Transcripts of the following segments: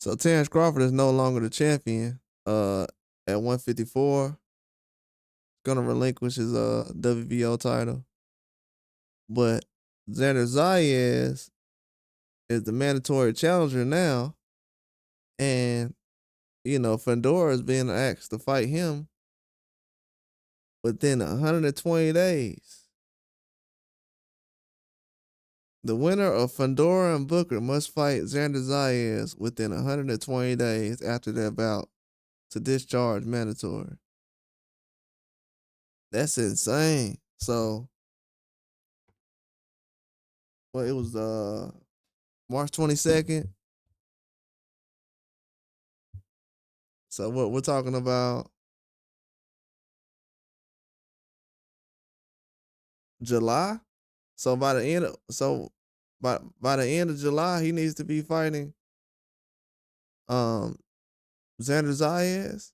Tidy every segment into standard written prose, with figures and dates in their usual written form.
So Terrence Crawford is no longer the champion. At 154, gonna relinquish his WBO title. But Xander Zayas is the mandatory challenger now, and Fundora is being asked to fight him within 120 days. The winner of Fundora and Booker must fight Xander Zayas within 120 days after their bout to discharge mandatory. That's insane. So, well, it was March 22nd. So what we're talking about July. So by the end of July, he needs to be fighting um Xander Zayas.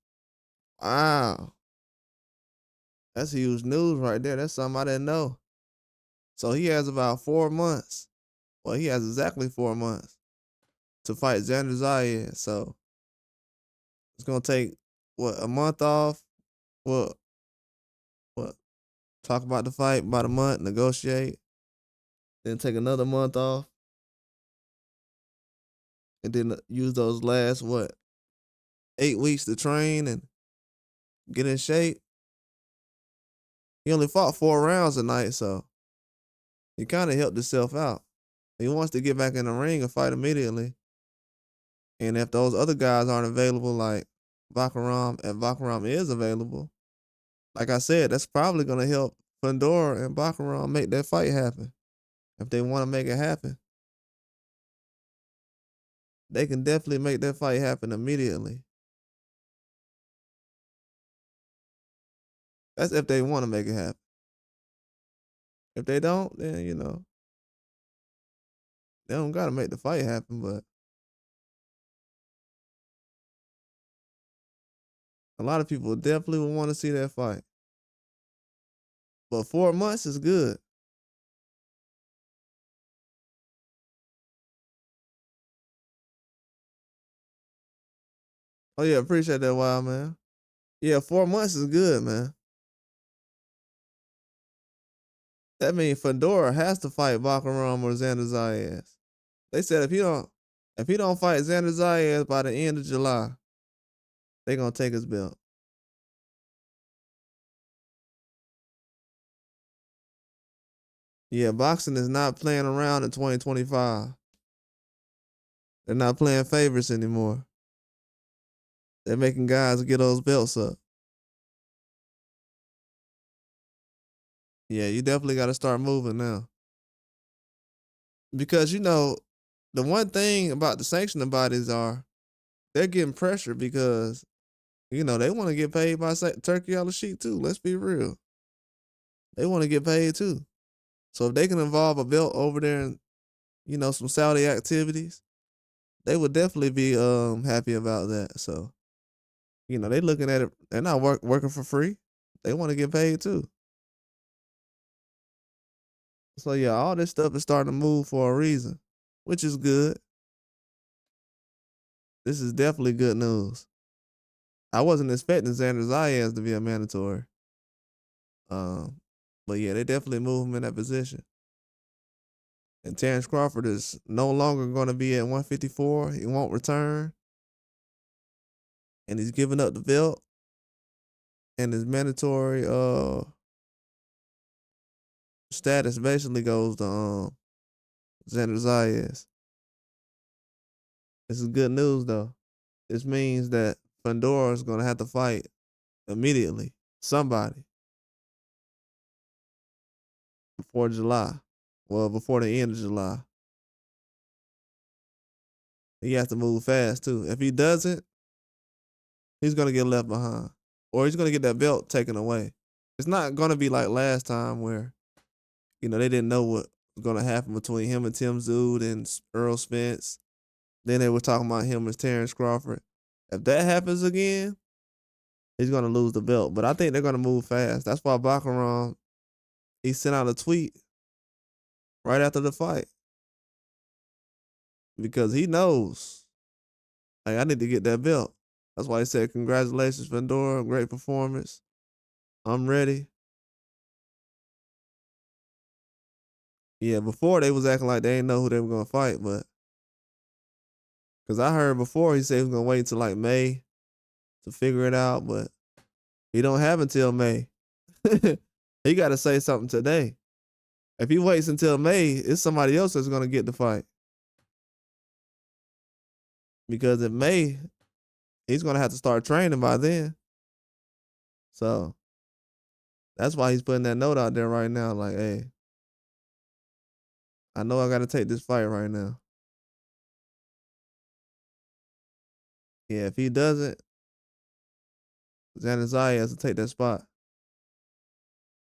Wow. That's huge news right there. That's something I didn't know. So he has about 4 months. Well, he has exactly 4 months to fight Xander Zayas. So it's gonna take a month off? What what talk about the fight about a month, negotiate, then take another month off, and then use those last 8 weeks to train and get in shape. He only fought 4 rounds tonight, so he kind of helped himself out. He wants to get back in the ring and fight immediately. And if those other guys aren't available, like Bakaram, and Bakaram is available, like I said, that's probably going to help Fundora and Bakaram make that fight happen. If they want to make it happen, they can definitely make that fight happen immediately. That's if they want to make it happen. If they don't, then they don't got to make the fight happen. But a lot of people definitely will want to see that fight. But 4 months is good. Oh yeah, appreciate that, Wild Man. Yeah, 4 months is good, man. That means Fundora has to fight Bakaram or Xander Zayas. They said if he don't fight Xander Zayas by the end of July, they gonna take his belt. Yeah, boxing is not playing around in 2025. They're not playing favorites anymore. They're making guys get those belts up. Yeah, you definitely got to start moving now. Because the one thing about the sanctioning bodies are they're getting pressure because they want to get paid by Turkey on the sheet too. Let's be real. They want to get paid too. So if they can involve a belt over there and some Saudi activities, they would definitely be happy about that. So they looking at it. They're not working for free. They want to get paid too. So yeah, all this stuff is starting to move for a reason, which is good. This is definitely good news. I wasn't expecting Xander Zayas to be a mandatory. But yeah, they definitely move him in that position. And Terrence Crawford is no longer going to be at 154. He won't return. And he's giving up the belt. And his mandatory status basically goes to Xander Zayas. This is good news though. This means that Fundora is going to have to fight immediately. Somebody. Before July. Well, before the end of July. He has to move fast too. If he doesn't, he's gonna get left behind. Or he's gonna get that belt taken away. It's not gonna be like last time where, they didn't know what was gonna happen between him and Tim Zood and Earl Spence. Then they were talking about him as Terrence Crawford. If that happens again, he's gonna lose the belt. But I think they're gonna move fast. That's why Bakaram, he sent out a tweet right after the fight. Because he knows Like, I need to get that belt. That's why he said, "Congratulations, Fundora, great performance. I'm ready." Yeah, before they was acting like they didn't know who they were gonna fight, but because I heard before he said he was gonna wait until like May to figure it out, but he don't have until May. He got to say something today. If he waits until May, it's somebody else that's gonna get the fight. Because in May, he's gonna have to start training by then. So that's why he's putting that note out there right now. Like, hey, I know I got to take this fight right now. Yeah, if he doesn't, Zanazai has to take that spot.